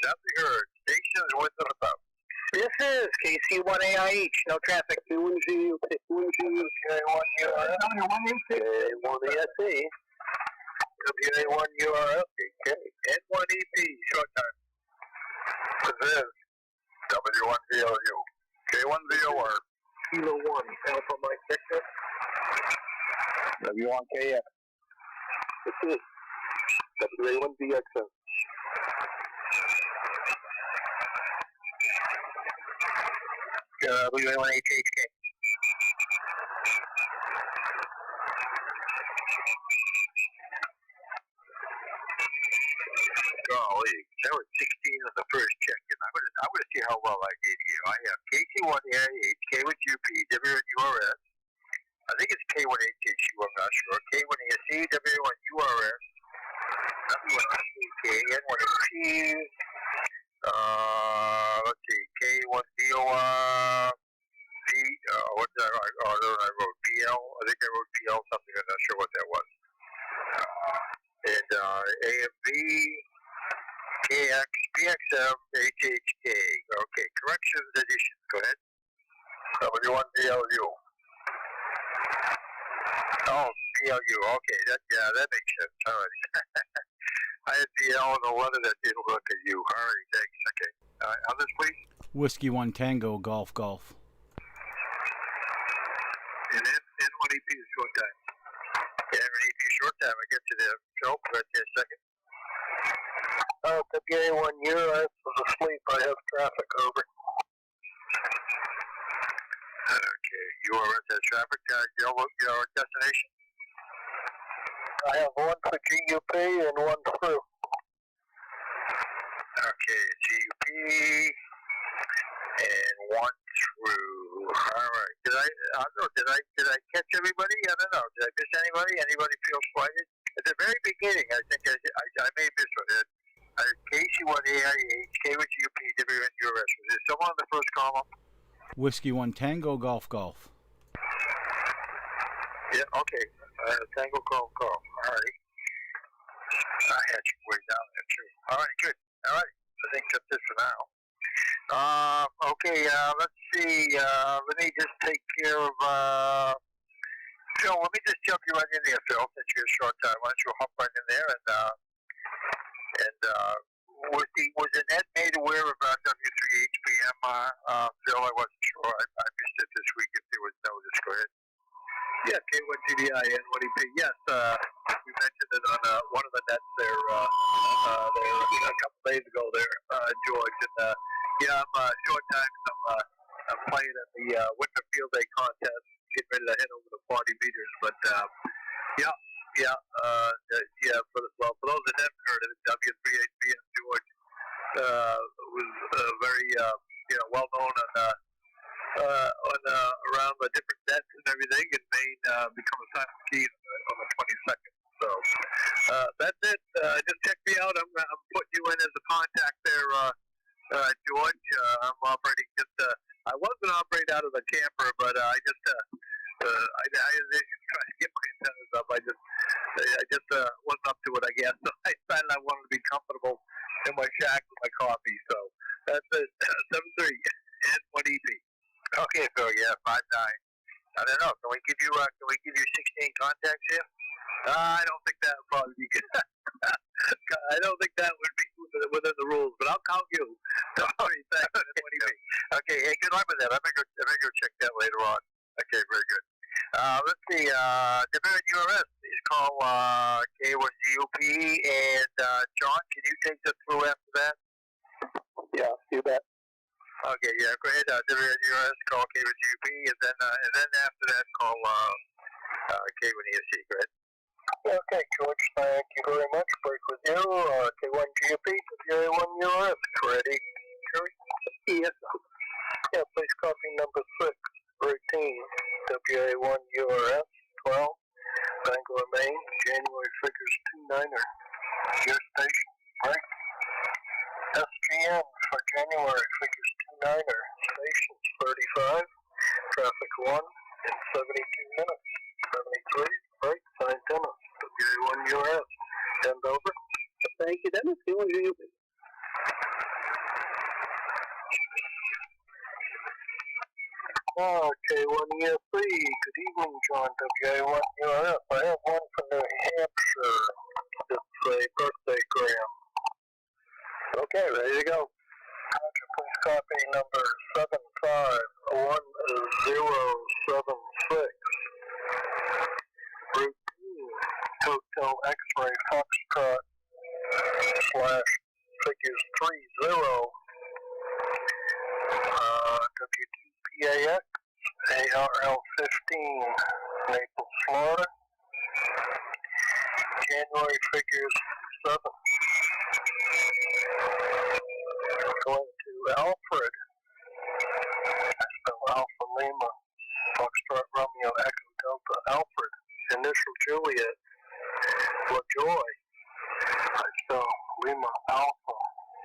Nothing heard. Station is with or about. This is KC1AIH, no traffic. K1GU, K1URF, K1ESC, WA1URF, N1EP, short time. This is W1TLU, K1VOR. Kilo 1, Alpha Mike Victor. W1KF. This is WA1VXM. W1HHK. Golly, that was 16 on the first check. I'm going to see how well I did here. I have KC1AIH, K1UP, W1URS. I think it's K1HHU, I'm not sure. K1ASC, W1URS, W1TGG, N1EP. Let's see, K1VOR, what did I wrote? BL? I think I wrote BL something, I'm not sure what that was. And AMV, KX, PXM, HHK. Okay, corrections, additions, go ahead. W1DLU. Oh, BLU, okay, that makes sense, all right. I had BL in the letter that didn't look at you. All right, thanks, okay. Others, please? Whiskey 1 Tango, Golf. And N1EP is short time. Yeah, N1EP short time. I get to the help right there a second. WA1URF was asleep. I have traffic over. Okay, URS has traffic. Your destination? I have one for GUP and one through. Okay, GUP and one through. All right. Did I catch everybody? I don't know. Did I miss anybody? Anybody feel slighted? At the very beginning, I think I may have missed one. KC1AIH, K1GUP, W1URS. Is there someone in the first column? Whiskey 1 Tango, Golf. Yeah, okay. Tango, Golf. All right. I had you way down there, too. All right, good. All right. I think that's it for now. Okay, let's see. Let me just take care of, Phil, let me just jump you right in there, Phil, since you're a short time. Why don't you hop right in there was Annette made aware about W3HPM, Phil? I wasn't sure. I missed it this week if there was notice. Go ahead. Yeah, K1TDI and N1EP. Yes, we mentioned it on one of the nets there, a couple days ago there, George. And yeah, I'm short time. I'm playing at the Winter Field Day contest, getting ready to head over to 40 meters. But for those that haven't heard of it, W3HPM George was very well known on around the different nets and everything, and Maine become a silent key on the 22nd. So that's it. Just check me out. I'm putting you in as a contact there, George. I'm operating I was going to operate out of the camper, but I just trying to get my antennas up. I just wasn't up to it, I guess. So I decided I wanted to be comfortable in my shack with my coffee. So that's it. 7-3 and 1EP. Okay, Phil. Yeah, 5-9. I don't know. Can we give you 16 contacts here? I don't think that would probably be good. I don't think that would be within the rules, but I'll count you. Sorry, thanks. Okay, hey, good luck with that. I may go check that later on. Okay, very good. Let's see. WNURS, please call K1GUP, and John, can you take us through after that? Yeah, you bet. Okay, yeah, go ahead. WNURS, call K1GUP, and then after that, call K1ESC. Go ahead. Okay, George, thank you very much. Break with you. K1GUP, WA1URS, ready? Yes. Yeah, please copy number 6, routine, WA1URS, 12, Bangor, Maine, January figures 29er. Your station, break. SGM for January figures 29er, stations 35, traffic 1 in 72 minutes, 73, break, sign Dennis, WA1URS, send over. Thank you, Dennis. yes, I have one from New Hampshire. It's a birthday gram. Okay, ready to go. Please copy number 751076. Routine Hotel X-ray Foxtrot / figures 30. W2PAX ARL15 Naples, Florida. January figures 7. Going to Alfred. I spell Alpha Lima, Foxtrot Romeo Echo Delta Alfred. Initial Juliet. LaJoy. I spell Lima Alpha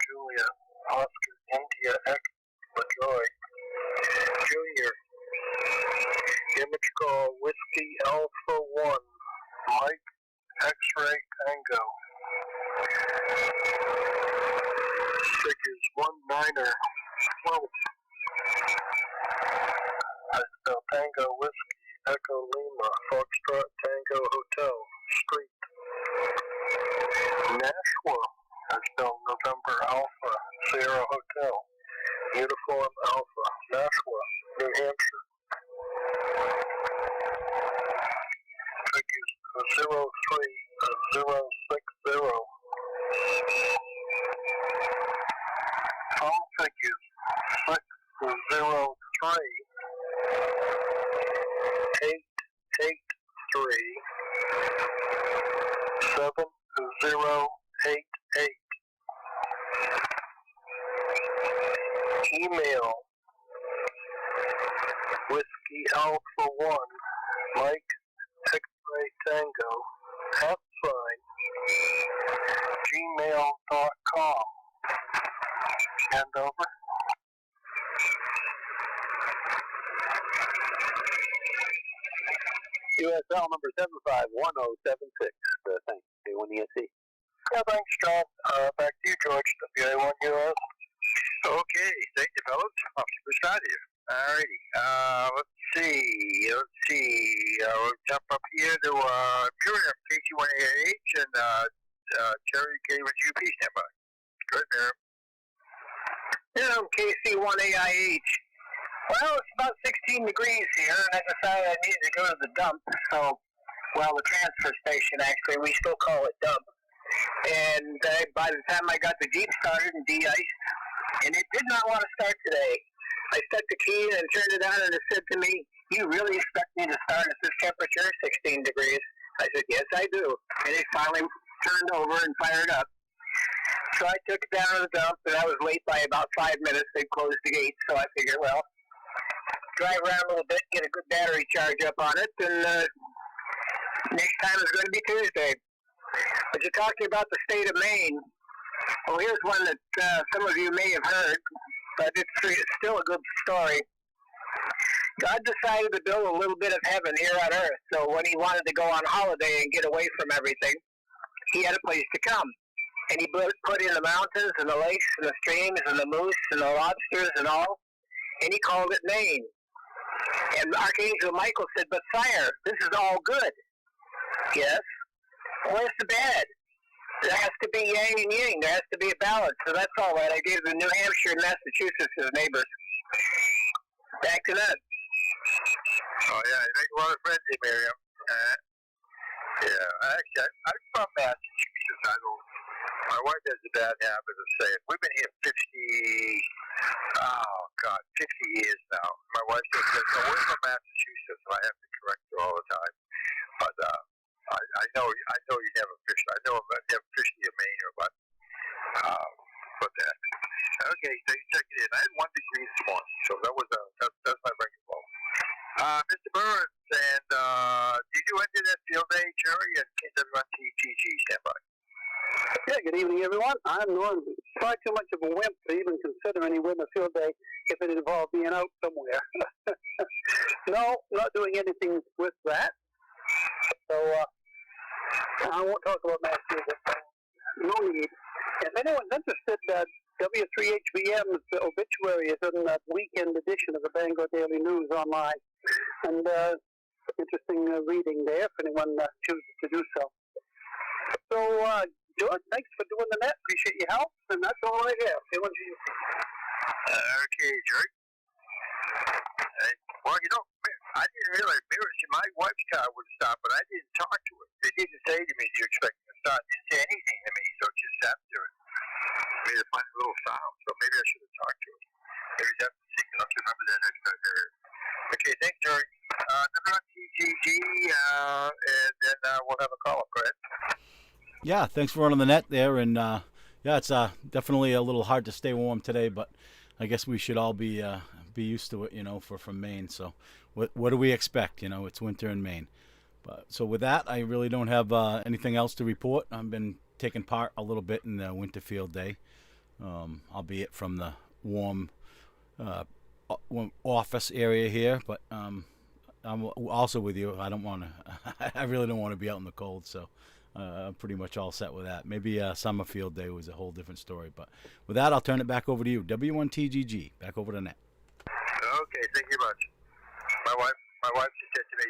Juliet Oscar India Echo LaJoy. Junior. Image call Whiskey Alpha 1 Mike X-ray Tango. Figures 1912. I spell Tango Whiskey Echo Lima Foxtrot Tango Hotel Street. Nashua. I spell November Alpha Sierra Hotel Uniform Alpha Nashua, New Hampshire. Figures 03060. Phone figures 603 883 7088. Email Whiskey Alpha 1 Mike X-ray Tango @gmail.com. Hand over. USL number 751076. Thanks. A1ESC. Yeah, thanks, John. Back to you, George. WA1US. Okay, thank you, fellas. Off to the side here. Alrighty. Let's see. We'll jump up here to Miriam, KC1AH, and Terry K1UP standby. Good, Miriam. Yeah, I'm KC1AIH. Well, it's about 16 degrees here, and I decided I needed to go to the dump. So, well, the transfer station, actually. We still call it dump. And by the time I got the Jeep started and de-iced, and it did not want to start today. I stuck the key in and turned it on, and it said to me, "You really expect me to start at this temperature, 16 degrees?" I said, "Yes, I do." And it finally turned over and fired up. So I took it down to the dump, and I was late by about 5 minutes. They closed the gate, so I figured, well, drive around a little bit, get a good battery charge up on it, and next time is going to be Tuesday. But you're talking about the state of Maine. Well, here's one that some of you may have heard, but it's still a good story. God decided to build a little bit of heaven here on earth, so when he wanted to go on holiday and get away from everything, he had a place to come. And he put in the mountains and the lakes and the streams and the moose and the lobsters and all, and he called it Maine. And Archangel Michael said, "But sire, this is all good." "Yes." "Where's the bad? There has to be yang and yin. There has to be a balance." So that's all right. I gave the New Hampshire and Massachusetts as neighbors. Back to that. Oh, yeah, you make a lot of friends here, Miriam. Yeah, actually, I'm from Massachusetts. My wife has a bad habit of saying, we've been here 50 years now. My wife just says, "No, we're from Massachusetts," and I have to correct her all the time. But I know you never fished. I know I've never fished near Maine or what. But that. Okay, so you check it in. I had 1 degree this morning, so that's my breaking ball. Mr. Burns, and did you enter that field day, Jerry, and W1TGG standby? Yeah, good evening, everyone. I'm far too much of a wimp to even consider any winter field day if it involved being out somewhere. No, not doing anything with that. So I won't talk about Massachusetts. No need. If anyone's interested, W3HBM's obituary is in that weekend edition of the Bangor Daily News online. And interesting reading there if anyone chooses to do so. So, George, thanks for doing the net. Appreciate your help, and that's all I have. Okay, Jerry. Well, I didn't realize my wife's car would stop, but I didn't talk to her. They didn't say to me, "Do you expect me to start?" They didn't say anything to me, so it just sat there and made a funny little sound. So maybe I should have talked to her. Maybe that's the secret. I'll remember that next time. Okay, thanks, Jerry. W1TGG, and then we'll have a call-up. Go ahead. Yeah, thanks for running the net there. And yeah, it's definitely a little hard to stay warm today, but I guess we should all be used to it, from Maine. So what do we expect? It's winter in Maine. But so with that, I really don't have anything else to report. I've been taking part a little bit in the winter field day, albeit from the warm office area here. But I'm also with you. I don't want to. I really don't want to be out in the cold. So I'm pretty much all set with that. Maybe summer field day was a whole different story. But with that, I'll turn it back over to you. W1TGG, back over to net. Okay, thank you much. My wife just said to me,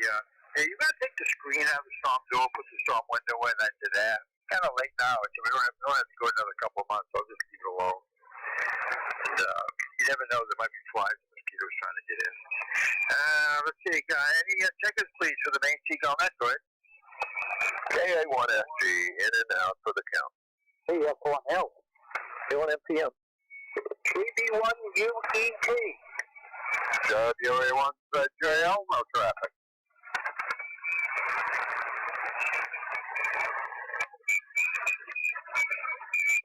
"Hey, you gotta take the screen out of the storm door, put the storm window in." I said, "It's kind of late now. So we don't have to go another couple of months. I'll just leave it alone." And, you never know, there might be flies and mosquitoes trying to get in. Let's see, any checkers, please, for the Maine Seagull net. Go ahead. KA1SG, in and out for the count. KF1L, K1MPM. KB1UTG. WA1TGG, no traffic.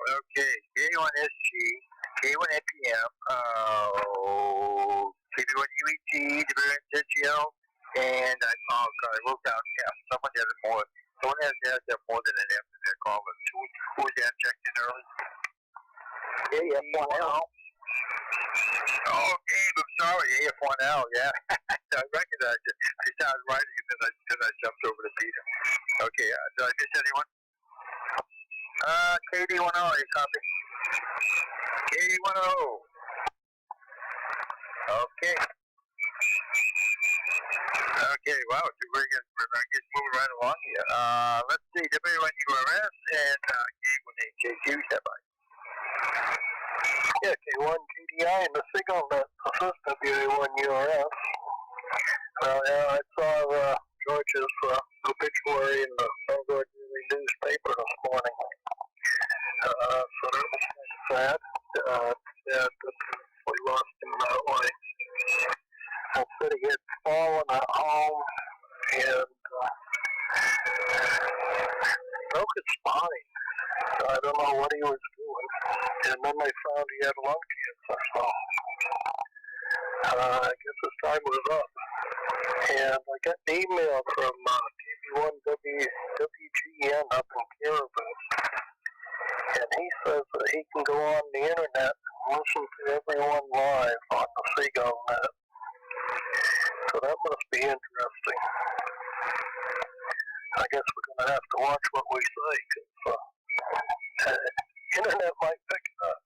Okay, K1SG, K1MPM, KB1UET, WA1TGL, and I wrote down, someone has more than an F in their call. Who was that checked in early? KF1L. Oh, Gabe, I'm sorry, AF1L, yeah. I recognize it. I started writing it, then I jumped over to Peter. Okay, did I miss anyone? KD10, you copy? KD10. Okay. Okay, wow, we're getting moving right along here. Let's see, W1URS and K1HJQ, step by. Yeah, K1GDI and the Seagull net assist WA1URS. I saw George's obituary in the Belgrade Daily newspaper this morning. So that was sad. That we lost him that way. I said he had fallen at home and broke his spine. I don't know what he was doing. And then they found he had lung cancer. So I guess his time was up. And I got an email from W1TGG up in Caribou. And he says that he can go on the internet and listen to everyone live on the Seagull net. So that must be interesting. I guess we're going to have to watch what we say, because internet might pick it up.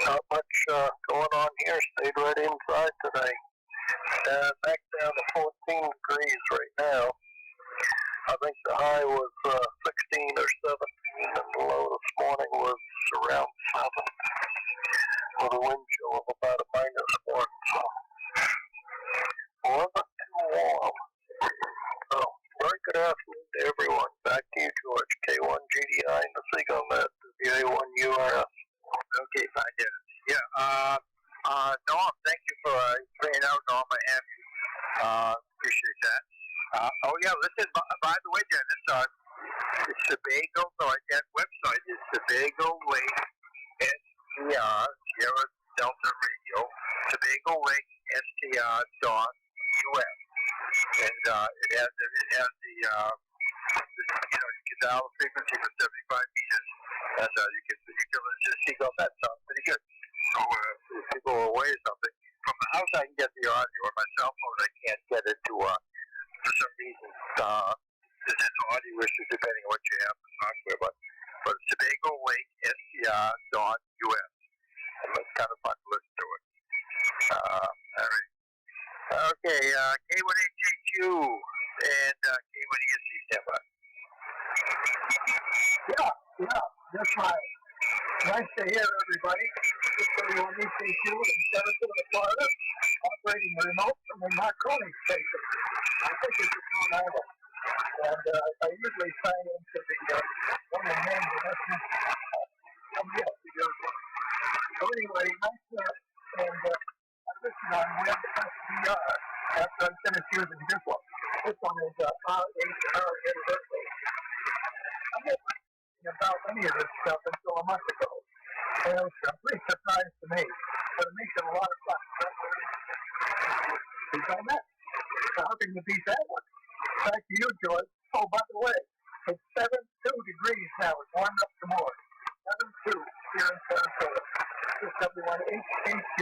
Not much going on here. Stayed right inside today. Back down to 14 degrees right now. I think the high was 16 or 17, and the low this morning was around 7, with a wind chill of about a -1. So wasn't too warm. So very good afternoon to everyone. Back to you, George. K1GDI and the Seagull net, WA1URS. Okay, fine, yeah. Norm, thank you for playing out, Norm. I have you. Appreciate that. Listen, by the way, Dennis, it's Sebago, that website is Sebago Lake STR, Sierra Delta Radio, Sebago Lake STR.US. And it has the you can dial the frequency for 75 meters, and you can listen to Seagull. That sounds pretty good. So if people are away or something, from the house I can get the audio, or my cell phone I can't get it to, for some reason, there's audio issues depending on what you have in the software, but Sebago Lake STR.US. And it's kind of fun to listen to it. All K1HHU and K1ESC standby. Yeah, that's right. Nice to hear, everybody. This is W1TGG in Sarasota, Florida, operating remote from the Marconi station. I think it's in Rhode Island. And I usually sign into the one of the names of this. So anyway, nice to and I listened on WebSDR after I finished using this one. This one is RHR University. I'm not thinking about any of this stuff until a month ago. And it was a great surprise to me. But it makes it a lot of fun. You done that? So how can you beat that one? Back to you, George. Oh, by the way, it's 72 degrees now. It's warmed up some more. 72 here in Sarasota. This is W1HHQ.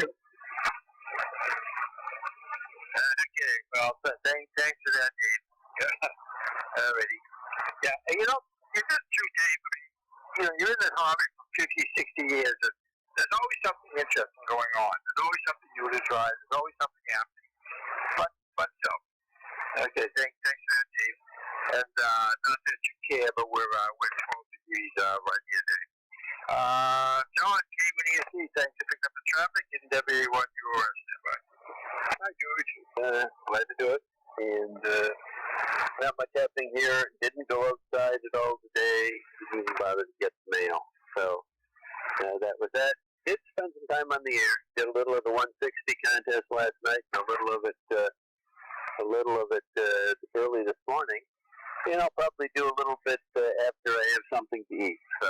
Okay, well, thanks for that, Dave. Alrighty. Yeah, and you know, it's just true, Dave. You know, you're in the hobby for 50, 60 years, and there's always something interesting going on. There's always something new to try. There's always something happening. But so. Okay, thanks for that, Dave. And not that you care, but we're 12 degrees right here, Dave. John, K1ESC, thanks for picking up the traffic, and W1UR standby. Hi, George. Glad to do it. And not much happening here. Didn't go outside at all today. Didn't even bother to get the mail. So that was that. Did spend some time on the air. Did a little of the 160 contest last night. A little of it early this morning. And I'll probably do a little bit after I have something to eat. So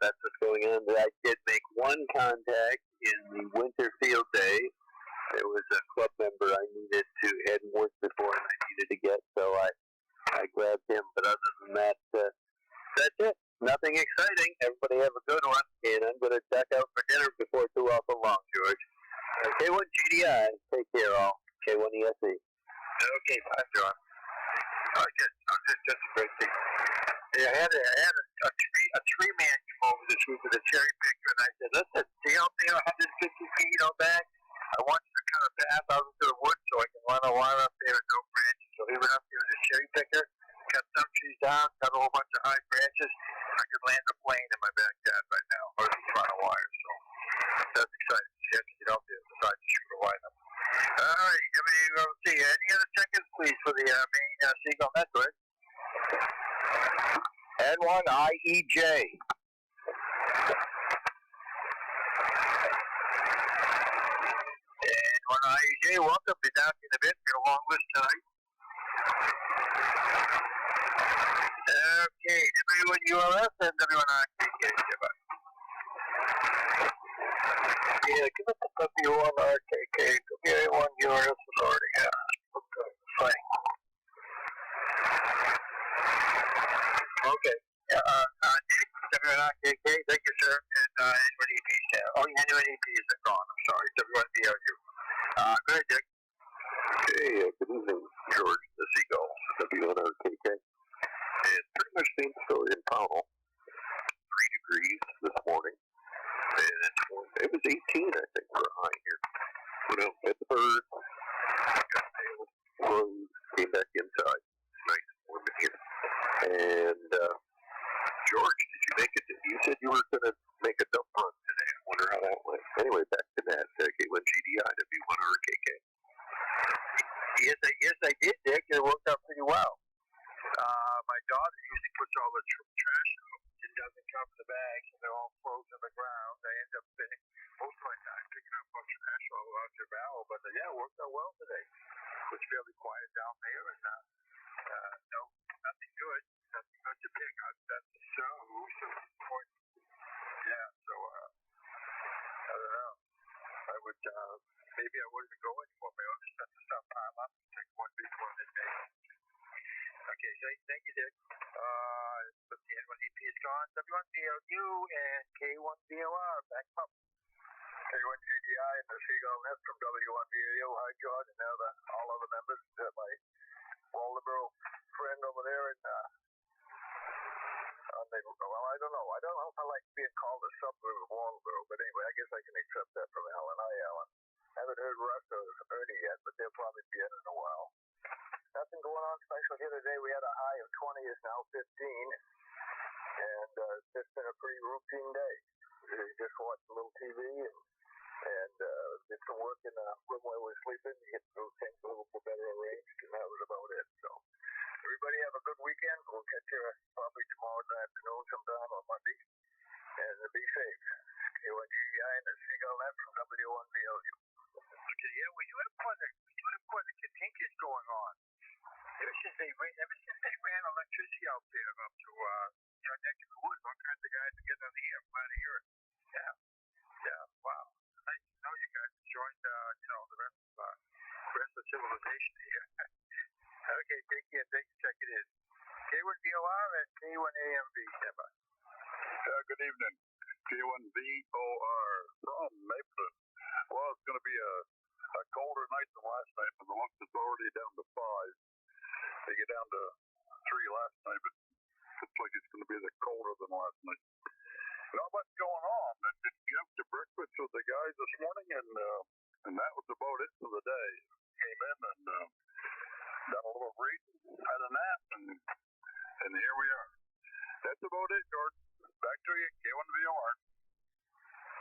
that's what's going on. I did make one contact in the winter field day. There was a club member I needed to head and work before and I needed to get, so I grabbed him. But other than that, that's it. Nothing exciting. Everybody have a good one, and I'm going to duck out for dinner before too awful long, George. K1GDI, take care, all. K1ESC. Okay, bye, John. Just a great thing. Yeah, I had a tree man come over this week with a cherry picker, and I said, listen, see how 150 feet out back? I want you to cut a path out into the woods so I can run a wire up there and no branches. So he went up there with a cherry picker, cut some trees down, cut a whole bunch of high branches. I could land a plane in my backyard right now, or just run a wire. So that's exciting. You have to get out there and decide to shoot a lineup. All right, let's see. Any other check-ins, please, for the Maine Seagull network? N1IEJ. N1IEJ, welcome. Be back in a bit. We have a long list tonight. Okay, W1URS and W1RKK. Yeah, give us the W1RKK. W1URS is already fine. Okay. Nick, W1RKK, thank you, sir. And N1EP staff. Oh, yeah, N1EP is gone. I'm sorry. W1BLU. Go ahead, Dick. Hey, good evening, George, the Seagull, W1RKK. And pretty much same story in Powell. 3 degrees this morning. And it's warm. It was 18, I think, for a high here. Went out at the bird, got mail, froze, came back inside. It's nice and warm in here. And, George, did you make it? You said you were going to make a dump run today. I wonder how that went. Anyway, back to that. K1GDI, W1RKK. Yes, I did, Dick. It worked out pretty well. My daughter usually puts all the trash out. It doesn't cover the bags, and they're all frozen on the ground. I end up spending most of my time picking up all trash all around your barrel. But yeah, it worked out well today. It was fairly quiet down there, and no, nothing good to pick up. That's so important. Yeah, so I don't know. I would maybe I wouldn't go anymore. Maybe I'll just let the stuff pile up and take one big one in May. Okay, so thank you, Dick. Let's see, N1EP is gone. W1BLU and K1BLR back up. K1GDI and the Seagull Net from W1BLU. Hi, John, and now all other members. My Waldeboro friend over there in well, I don't know. I don't know if I like being called a suburb of Waldeboro, but anyway, I guess I can accept that from Alan. Hi, Alan. Haven't heard Russ or Ernie yet, but they'll probably be in a while. Nothing going on special here today. We had a high of 20, is now 15, and it's just been a pretty routine day. We just watched a little TV and did some work in the room where we were sleeping, get those things a little bit better arranged, and that was about it. So everybody have a good weekend. We'll catch you probably tomorrow afternoon sometime on Monday, and be safe. W1TGG and the Seagull net from W1VLU. Okay, yeah, well, you have quite a contingent going on. Ever since they ran electricity out there up to your neck of the woods, all kinds of guys are getting on the air, out of here. Yeah, wow. Nice to know you guys joined, the rest of civilization here. Okay, take care. Thanks for checking in. K1VOR and K1AMV. Good evening. K1VOR from Maple. Well, it's going to be a colder night than last night. From the looks, it's already down to 5. They get down to 3 last night, but it looks like it's going to be colder than last night. Not much going on. I did get up to breakfast with the guys this morning, and that was about it for the day. Came in and done a little reading, had a nap, and here we are. That's about it, George. Back to you, K1VOR.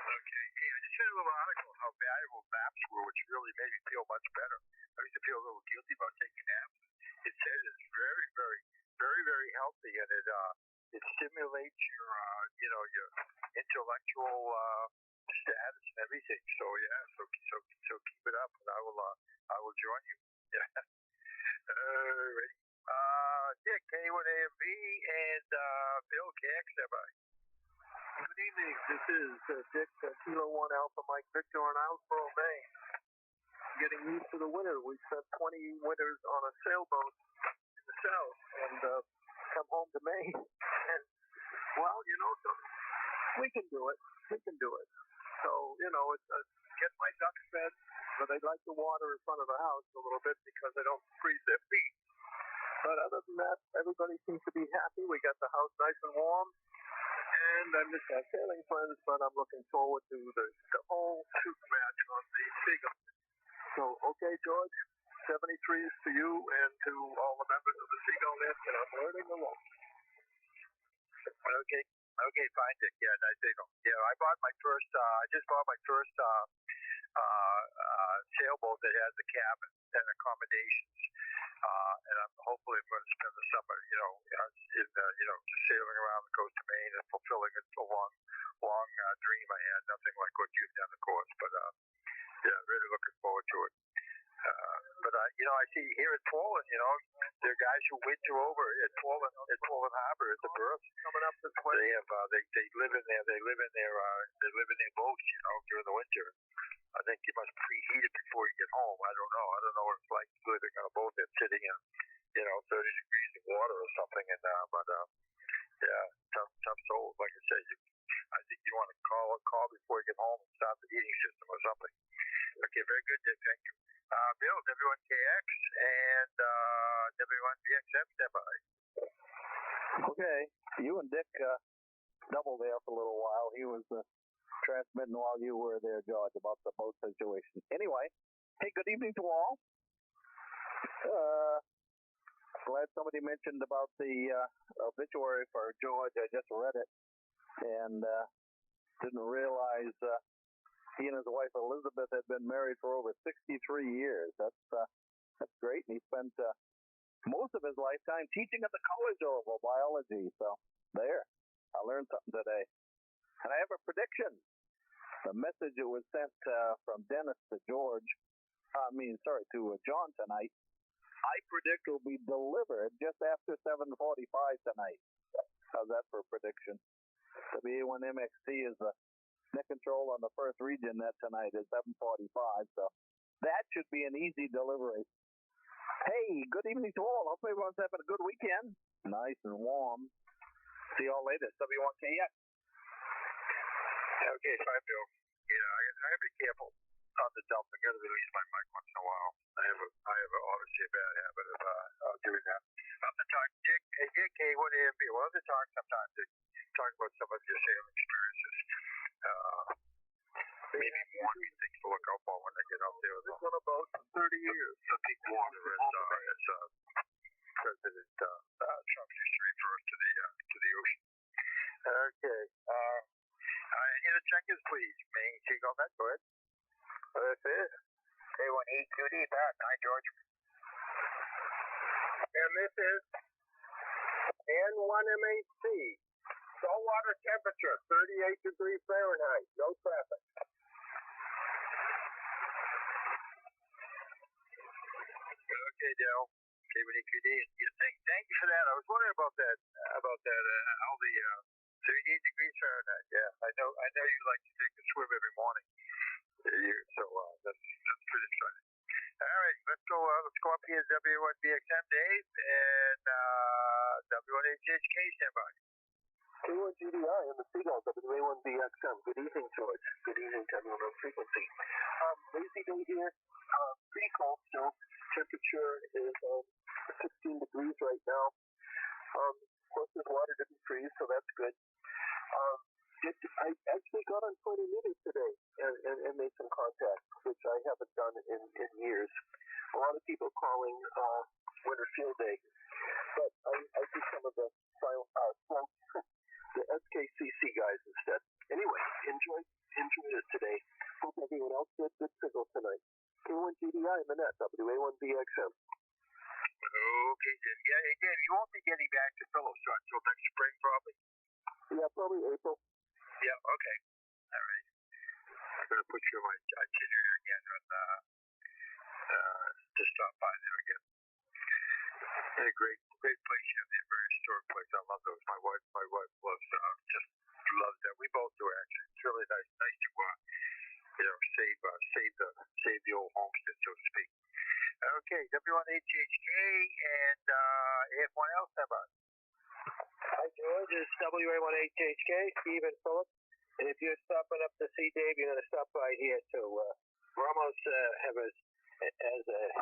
Okay. Hey, I just read a little article on how valuable naps were, which really made me feel much better. I used to feel a little guilty about taking naps. It says it's very, very, very, very healthy, and it stimulates your intellectual status and everything. So yeah, so keep it up, and I will join you. Yeah. Ready? Dick, K1AMV, and Bill, KXMI. Good evening. This is Dick, Kilo 1 Alpha Mike Victor in Islesboro, Maine. Getting used to the winter. We spent 20 winters on a sailboat in the south and come home to Maine. And, well, something. We can do it. So, it's get my ducks fed, but they like the water in front of the house a little bit because they don't freeze their feet. But other than that, everybody seems to be happy. We got the house nice and warm. And I miss our sailing friends, but I'm looking forward to the whole shoot match on the Seagull. So, okay, George, 73s to you and to all the members of the Seagull net, and I'm learning a lot. Okay, fine, Dick. Yeah, nice Seagull. Yeah, I just bought my first sailboat that has a cabin and accommodations. And hopefully I'm going to spend the summer, just sailing around the coast of Maine and fulfilling a long dream I had. Nothing like what you've done, of course, but really looking forward to it. But I see here in Poland, there are guys who winter over at Poland Harbor at the berth. Coming up this way. They have they live in there. They live in their boats, during the winter. I think you must preheat it before you get home. I don't know. I don't know what it's like living on a boat that's sitting in, 30 degrees of water or something. And tough souls. Like I said, I think you want to call before you get home and start the heating system or something. Okay, very good, Dick. Thank you. Bill, W1KX and W1VXF, stand by. Okay, you and Dick doubled there for a little while. He was transmitting while you were there, George, about the boat situation. Anyway, hey, good evening to all. Glad somebody mentioned about the obituary for George. I just read it and didn't realize he and his wife Elizabeth had been married for over 63 years. That's great. And he spent most of his lifetime teaching at the College of Biology. So there, I learned something today. And I have a prediction. The message that was sent from Dennis to John tonight, I predict will be delivered just after 7:45 tonight. How's that for a prediction? W1MXT is the net control on the first region net tonight at 7:45, so that should be an easy delivery. Hey, good evening to all. Hope everyone's having a good weekend. Nice and warm. See y'all later. W1KX. Okay, fine, Bill. Yeah, I gotta be careful on the dump. I gotta release my mic once in a while. I have obviously a bad habit of doing that. I'll have to talk, Dick, K1AMB. We'll have to talk sometime, Dick. Talk about some of your sailing experiences. Maybe more things to look out for when they get out there. It's been about 30 years. The big water as President Trump used to refer to the ocean. Okay. Any of the checkers, please. Maine Seagull Net, go ahead. This is K1EQD, Pat. Hi, George. and this is N1MHC. Saltwater temperature 38 degrees Fahrenheit. No traffic. Okay, Dale. K1EQD. Thank you for that. I was wondering about that. How the 38 degrees Fahrenheit. Yeah, I know you like to take a swim every morning. So that's pretty exciting. All right, let's go up here to W1BXM, Dave, and W1HHK, stand by. K1GDI and the Seagull, W1BXM. Good evening, George. Good evening to everyone on frequency. Lazy day here. Pretty cold still. Temperature is 16 degrees right now. Of course, this water didn't freeze, so that's good. I actually got on quite a minute today and made some contact, which I haven't done in years. A lot of people calling Winter Field Day, but I do some of the the SKCC guys instead. Anyway, enjoy this today. Hope everyone else did. Good signal tonight. K1GDI in the net, WA1BXM. Okay, Dave. Yeah, hey, Dave, you won't be getting back to Phillips until next spring, probably. Yeah, probably April. Yeah, okay. All right. I'm going to put you on my itinerary again to stop by there again. A great place. You have the very historic place. I love those. My wife loves that. We both do actually. It's really nice to save the old homestead, so to speak. Okay, W1HHK and AF1 L, stand by. Hi, George. It's WA1HHK, Stephen Phillips. And if you're stopping up to see Dave, you're going to stop by here too. We're almost have as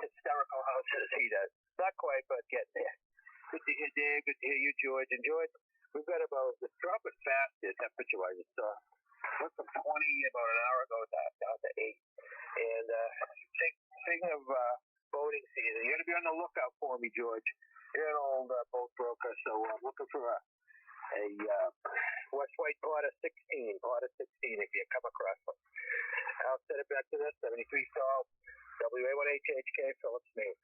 hysterical house as he does. Not quite, but getting there. Good to hear Dave. Good to hear you, George. And George, we've got it's dropping fast here temperature-wise. It's went from 20 about an hour ago down to 8. And speaking of boating season, you're going to be on the lookout for me, George. You're an old boat broker, so I'm looking for a West White Porter 16 if you come across one. I'll set it back to this, 73 Saul, WA1HHK, Phillips, Maine.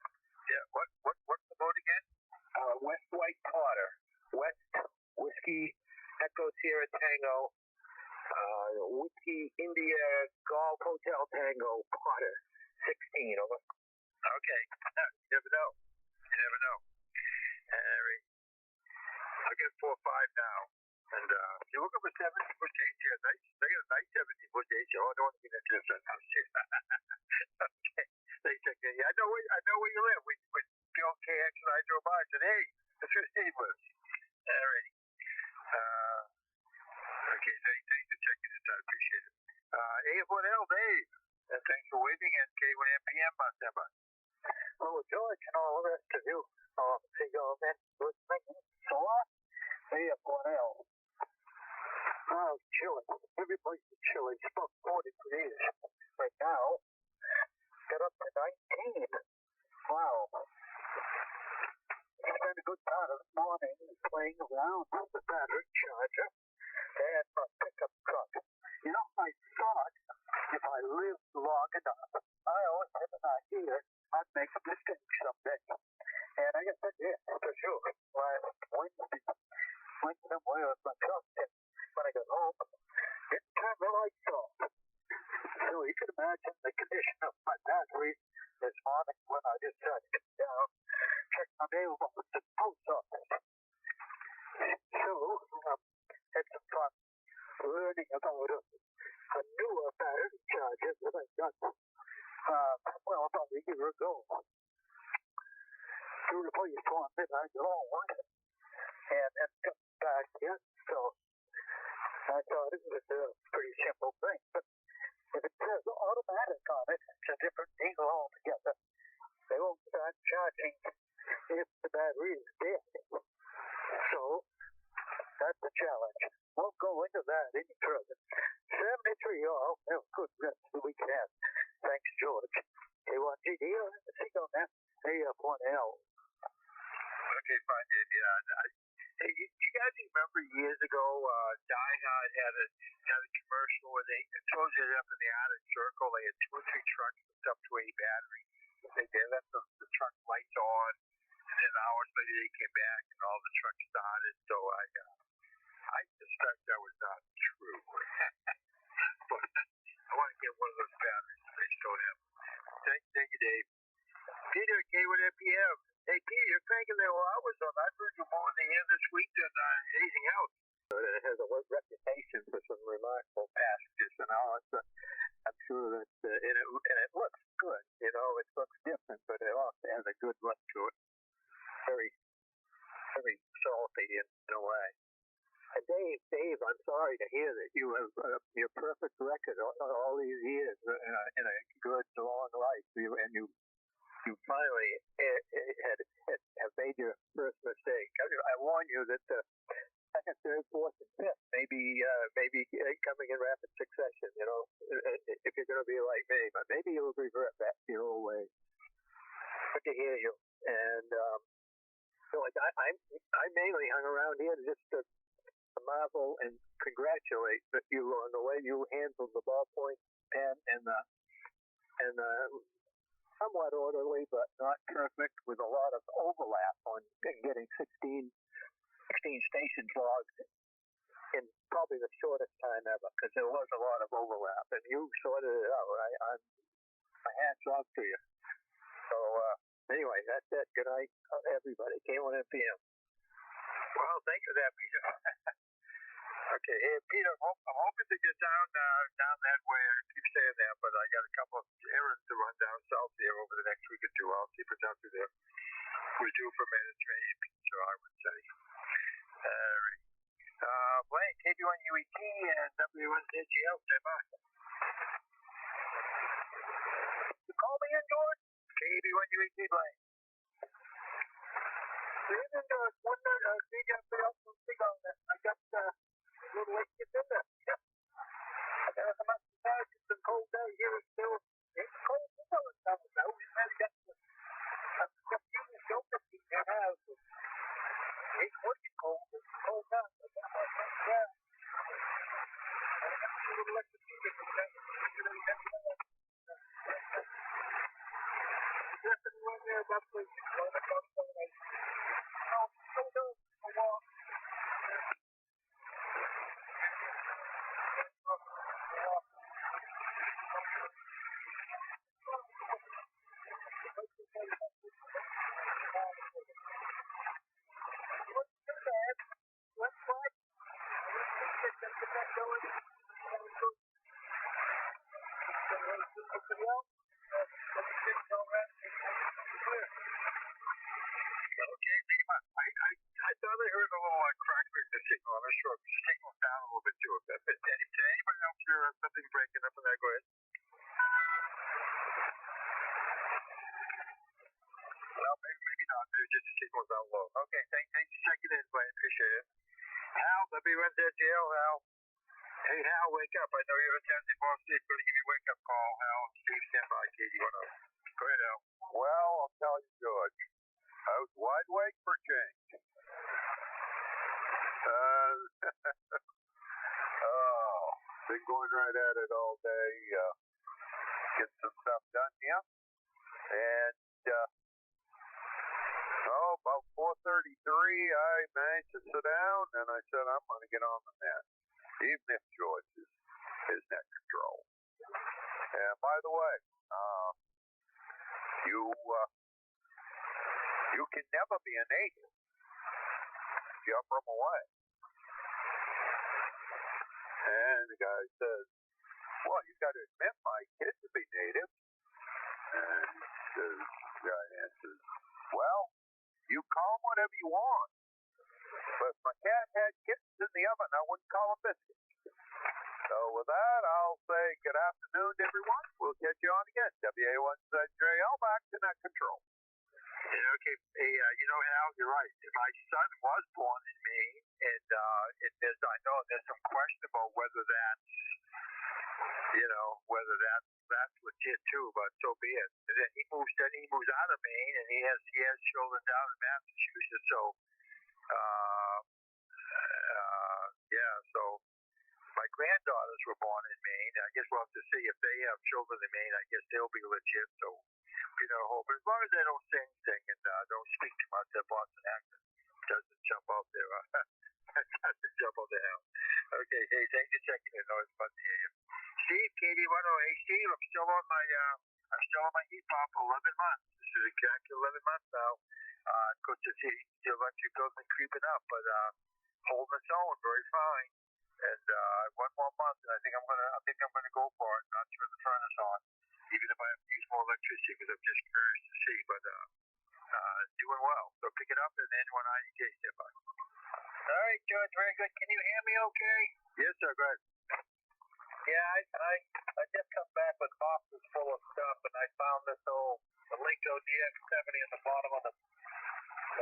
Yeah, what's the boat again? West White Porter, West Whiskey Echo Sierra Tango, Whiskey India Golf Hotel Tango Porter 16, over. Okay. You never know. All right. I'll get 4 or 5 now. And if you look up a 70-foot gauge here, they got a nice 70-foot gauge. Oh, I don't want to get into this right now. Okay. They said, yeah, I know where you live. When Bill KX and I drove by, I said, hey, that's where Steve lives. All right. Okay, thanks for checking this out. I appreciate it. AF1L, Dave. Thanks for waving at K1MPM on December. Oh, George, and all the rest of you. Seagull men listening. So AF1L. Oh, chilly. Every place is chilly. It's about 40 degrees right now. Got up to 19. Wow. Spent a good part of the morning playing around with the battery charger and my pickup truck. You know, I thought if I lived long enough, I always had an idea I'd make a mistake someday. And I guess I did, for sure. Last Wednesday, where was my truck? And when I got home, didn't turn the lights off. So you can imagine the condition of my battery this morning when I decided to come down, check my mailbox at the post office. So, had some fun learning about a newer battery charger that I got, about a year ago. To replace one that I owned, and it's come back yet, so I thought it was a pretty simple thing. But if it says automatic on it, it's a different deal altogether. They won't start charging if the battery is dead. So that's a challenge. won't go into that any further. 73 all. Well, good rest of the weekend. Thanks, George. K1TG, Seagull now. AF1L. Okay, fine, Dave. Yeah. Hey, you guys remember years ago, Die Hard had a commercial where they closed it up in the outer circle. They had 2 or 3 trucks hooked up to a battery. They left the truck lights on, and then hours later they came back and all the trucks started. So I suspect that was not true. But I want to get one of those batteries. They still have. Thank you, Dave. Peter, K1MPM. Hey, Peter, you're cranking their hours up. I've heard you more in the air this week than anything else. It has a reputation for some remarkable passages, and all. I'm sure that, and it looks good. You know, it looks different, but it also has a good look to it. Very, very salty in a way. And Dave, I'm sorry to hear that you have your perfect record all these years in a good long life, and you finally have made your first mistake. I warn you that the second, third, fourth, and fifth may be coming in rapid succession. You know, if you're going to be like me, but maybe you'll revert back to your old ways. Good to hear you. And so I mainly hung around here just to marvel and congratulate you on the way you handled the ballpoint pen and somewhat orderly but not perfect, with a lot of overlap on getting 16 stations logged in probably the shortest time ever, because there was a lot of overlap, and you sorted it out. My hat's off to you. So anyway, that's it. Good night, everybody. K1MPM. Well, thank you for that, Peter. Okay, hey, Peter, I'm hoping to get down that way. I keep saying that, but I got a couple of errands to run down south here over the next week or two. I'll keep it down through there. We're due for Mediterranean pizza, I would say. Blaine, KB1UET and W1TGG, stand by. You call me in, George? KB1UET, Blaine. One night, I got a little late to get in there. Yep. I got some exercise. It's a cold day here. It's cold. It's cold now. We've had to get a 15 show 15 and a half. It's working cold. It's cold now. Yeah. I got a little electricity. There's nothing wrong there about the I thought I heard a little crackling in the signal. I'm not sure if the signal's down a little bit too. Did anybody else hear something breaking up in that? Go ahead. Well, maybe not. Maybe just the signal's down low. Okay, thanks for checking in, Blaine. Appreciate it. Hal, W1TGG, Hal. Hey, Hal, wake up. I know you're a tendency ball Steve. Going to give you a wake-up call, Hal. Steve, stand by. KD1. Go ahead, Hal. Well, I'll tell you, George, I was wide awake for change. Been going right at it all day, get some stuff done here. And, about 4:33, I managed to sit down, and I said, I'm going to get on the net, even if George is net control. And by the way, you can never be a native if you upper them away. And the guy says, well, you got to admit my kids to be native. And the guy answers, well, you call them whatever you want. But if my cat had kittens in the oven, I wouldn't call them biscuits. So with that, I'll say good afternoon to everyone. We'll catch you on again. WA1TGG, back to net control. Yeah, okay. Hey, you know, Hal, you're right. My son was born in Maine, and I know there's some question about whether that's, whether that's legit too. But so be it. And then he moves out of Maine, and he has children down in Massachusetts. So, uh, yeah. So my granddaughters were born in Maine. I guess we'll have to see if they have children in Maine. I guess they'll be legit. So, hope as long as they don't say anything and don't speak too much, that Boston accent doesn't jump out there. Doesn't jump out there. Okay, hey, thanks for checking in. It's fun to hear you. Steve, Katie, hey Steve, I'm still on my heat pump. 11 months. This is exactly 11 months now. Of course, the electric bill's been creeping up, but holding its own very fine. And one more month, and I think I'm gonna go for it. Not turn the furnace on, even if I have to use more electricity, because I'm just curious to see. But doing well. So pick it up, and then when I get it, bye. All right, George, very good. Can you hear me okay? Yes, sir. Go ahead. Yeah, I just come back with boxes full of stuff, and I found this old Malenko DX70 in the bottom of the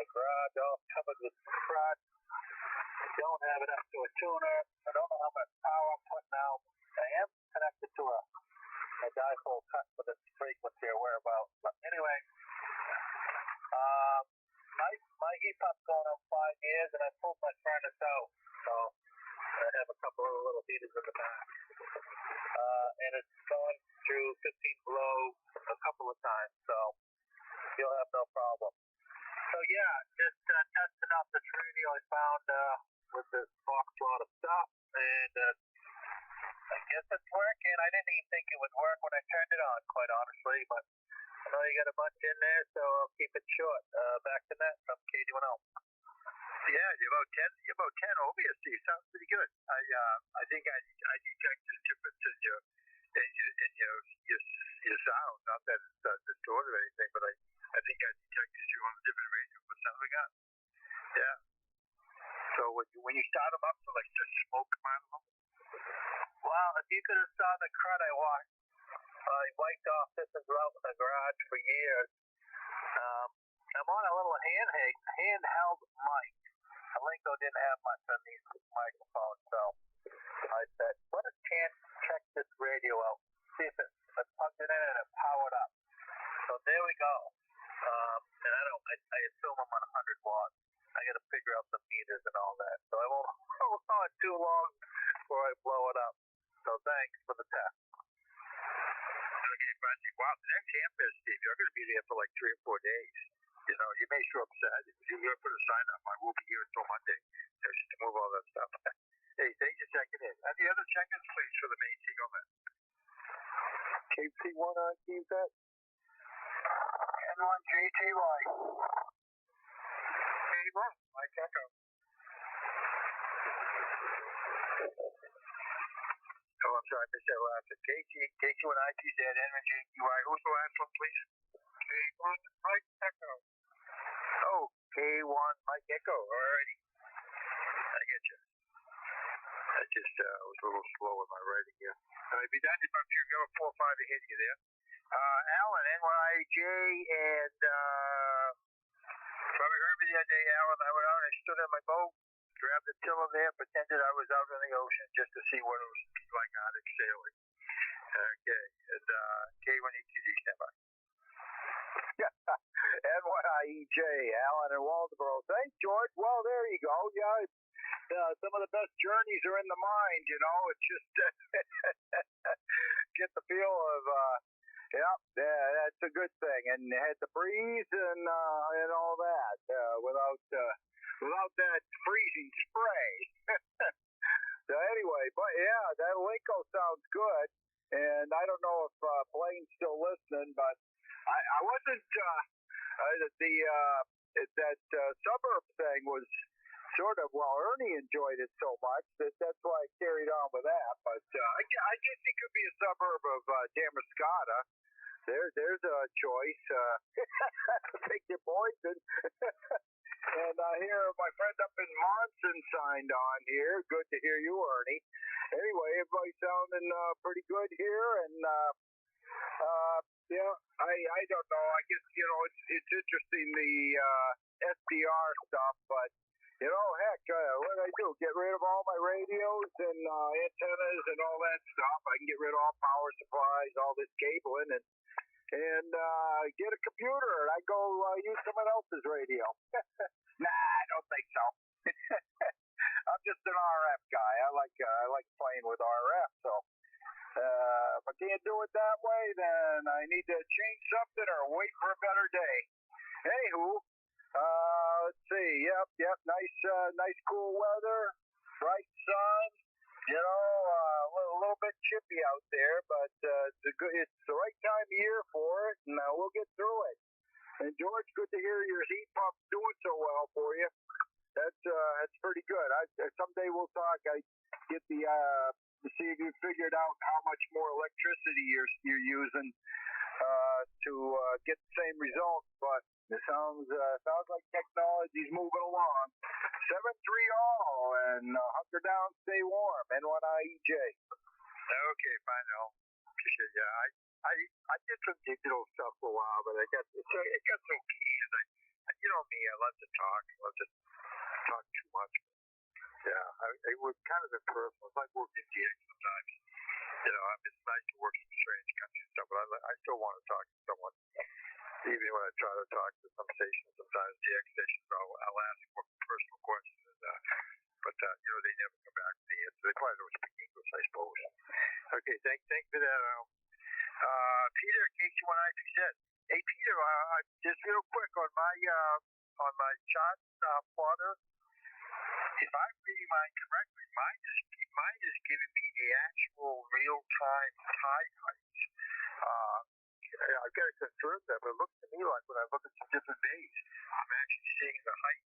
garage, all covered with crud. I don't have it up to a tuner. I don't know how much power I'm putting out. I am connected to a dipole cut for this frequency or whereabouts. But anyway, my heat pump's going on 5 years, and I pulled my furnace out. So I have a couple of little heaters in the back. And it's gone through 15 below a couple of times, so you'll have no problem. So yeah, just testing out this radio I found with this box lot of stuff, and I guess it's working. I didn't even think it would work when I turned it on, quite honestly, but I know you got a bunch in there, so I'll keep it short. Back to that from Katie 10. Yeah, you're about 10 obviously. Sounds pretty good. I think I detected a difference in your sound. Not that it's distorted or anything, but I think I detected you on a different radio. What sound we got? Yeah. So when you start them up, so like the smoke come out of them? Well, if you could have saw the crud I wiped off systems out in the garage for years. I'm on a little handheld mic. Malenko didn't have much on these microphones, so I said, let us check this radio out, see if it's plugged it in and it powered up. So there we go. And I assume I'm on 100 watts. I got to figure out the meters and all that. So I won't hold on too long before I blow it up. So thanks for the test. Okay, Francie. Wow, the next Hampers, Steve, you're going to be there for like 3 or 4 days. You may show up Saturday. You're going to put a sign up. I will be here until Monday just to move all that stuff. Hey, thanks for checking in. Any other check-ins, please, for the Maine Seagull man? KC1 on Team Set. N1GTY. Hey, Mike Echo. Oh, I'm sorry, I missed that last one. KC1 ITZ, N1GTY. Who's the last one, please? K1 Mike Echo. Oh, K1 Mike Echo. Alrighty. I get you. I just was a little slow with my writing here. I'd be done if I'm sure you got 4 or 5 ahead of you there. Alan, NYJ, and probably heard me the other day, Alan. I went out and I stood on my boat, grabbed the tiller there, pretended I was out in the ocean just to see what it was like Arctic sailing. Okay, and K1ETZ, stand by. NYEJ, Alan and Waldeboro. Thanks, George. Well, there you go. Yeah, some of the best journeys are in the mind, It's just get the feel of, that's a good thing. And had the breeze and all that without that freezing spray. So anyway, but yeah, that Linko sounds good. And I don't know if Blaine's still listening, but I wasn't. That suburb thing was sort of, Ernie enjoyed it so much that's why I carried on with that. But I guess it could be a suburb of Damascotta. There's a choice. Pick your poison. And here, my friend up in Monson signed on here. Good to hear you, Ernie. Anyway, everybody's sounding pretty good here, and Yeah, I don't know. I guess, it's interesting, the SDR stuff, but, heck, what do I do? Get rid of all my radios and antennas and all that stuff. I can get rid of all power supplies, all this cabling, and get a computer, and I go use someone else's radio. Nah, I don't think so. I'm just an RF guy. I like playing with RF, so. If I can't do it that way, then I need to change something or wait for a better day. Anywho, let's see. Yep. Nice cool weather, bright sun. A little bit chippy out there, but it's the right time of year for it, and we'll get through it. And George, good to hear your heat pump doing so well for you. That's pretty good. Someday we'll talk. I get to see if you figured out how much more electricity you're using to get the same results. But it sounds like technology's moving along. 7-3 all, and hunker down, stay warm. N1IEJ. Okay, fine now. Appreciate it. Yeah, I did some digital stuff for a while, but it got so key. And you know me, I love to talk. I love to talk too much. Yeah, it was kind of impersonal. It's like working DX sometimes. It's nice to work in strange countries and stuff, but I still want to talk to someone. Even when I try to talk to some stations, sometimes DX stations, I'll ask personal questions, but they never come back with the answer. They probably don't speak English, I suppose. Okay, thanks for that. Peter, KC1IPZ. Hey, Peter, just real quick on my chart plotter. If I'm reading mine correctly, mine is giving me the actual real-time tide heights. I've got to confirm that, but it looks to me like when I look at some different days, I'm actually seeing the height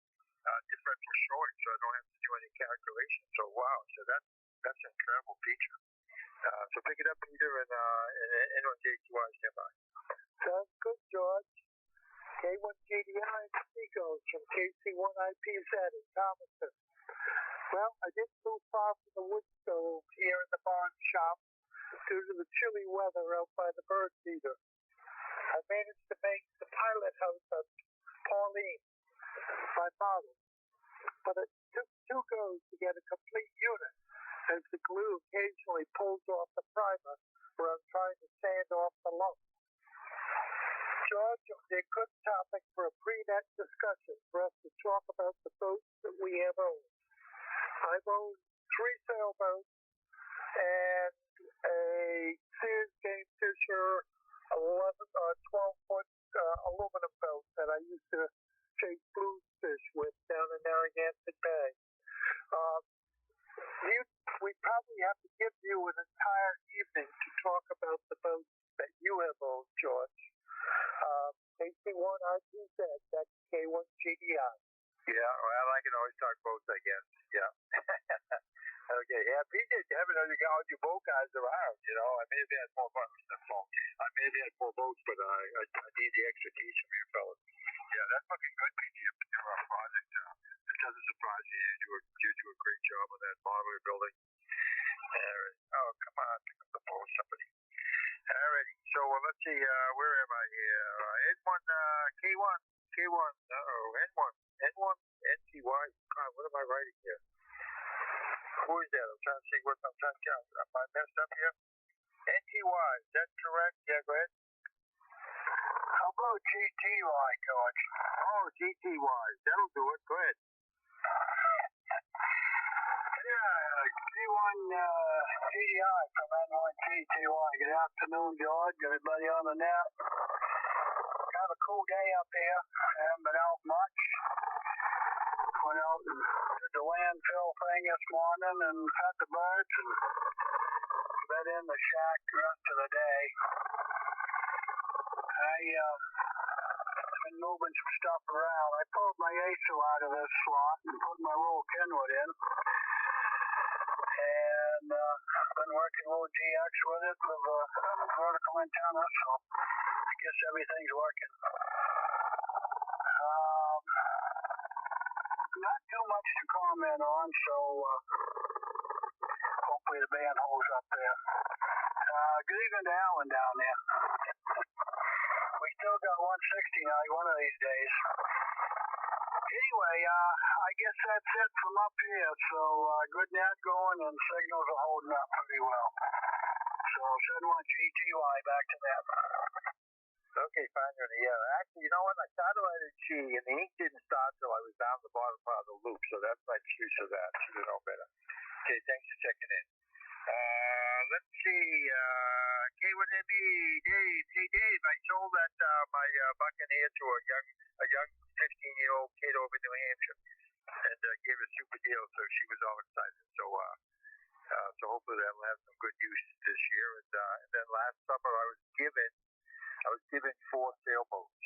differential showing, so I don't have to do any calculations. So wow, so that's an incredible feature. So pick it up, Peter, and N1TGG stand by. Sounds good, George. K1GDI and Seagull from KC1IPZ in Thomaston. Well, I didn't move far from the wood stove here in the barn shop due to the chilly weather out by the bird feeder. I managed to make the pilot house of Pauline, my model, but it took 2 goes to get a complete unit, as the glue occasionally pulls off the primer where I'm trying to sand off the lumps. George, it would be a good topic for a pre-net discussion for us to talk about the boats that we have owned. I've owned 3 sailboats and a Sears Game Fisher 12-foot aluminum boat that I used to chase bluefish with down in Narragansett Bay. We probably have to give you an entire evening to talk about the boats that you have owned, George. KC1IPZ, that's K1GDI. Yeah, well, I can always talk boats, I guess. Yeah. Okay, yeah, PJ, you haven't all your boat guys around, I may have had more fun than phone. I may have had 4 boats, but I need the expertise from you fellas. Yeah, that's looking good, PJ, for our project. It doesn't surprise me. You do a great job on that model you're building. Oh, come on, pick up the phone, somebody. Alrighty, so let's see, where am I here? N1, K1, N1, NTY. God, what am I writing here? Who is that? I'm trying to see what I'm trying to count. Am I messed up here? NTY, is that correct? Yeah, go ahead. How about GTY, George? Oh, GTY, that'll do it. Go ahead. Yeah, K1 GDI from N1TGG. Good afternoon, George. Everybody on the net. Kind of a cool day up here. Haven't been out much. Went out and did the landfill thing this morning and fed the birds and been in the shack the rest of the day. I've been moving some stuff around. I pulled my ASO out of this slot and put my roll Kenwood in. And I've been working a little DX with it with a vertical antenna, so I guess everything's working. Not too much to comment on, so hopefully the band holds up there. Good evening to Alan down there. We still got 169 one of these days. Anyway, I guess that's it from up here. So good net going and signals are holding up pretty well. So send 1GTY back to them. Okay, fine. Yeah, actually, you know what? I started right at G, and the ink didn't start till I was down the bottom part of the loop, so that's my excuse for that. Should have known better. Okay, thanks for checking in. Let's see. K1ME, Dave. Hey, Dave, I sold that my Buccaneer to a young 15-year-old kid over in New Hampshire, and gave her a super deal, so she was all excited. So hopefully that'll have some good use this year. And then last summer I was given 4 sailboats.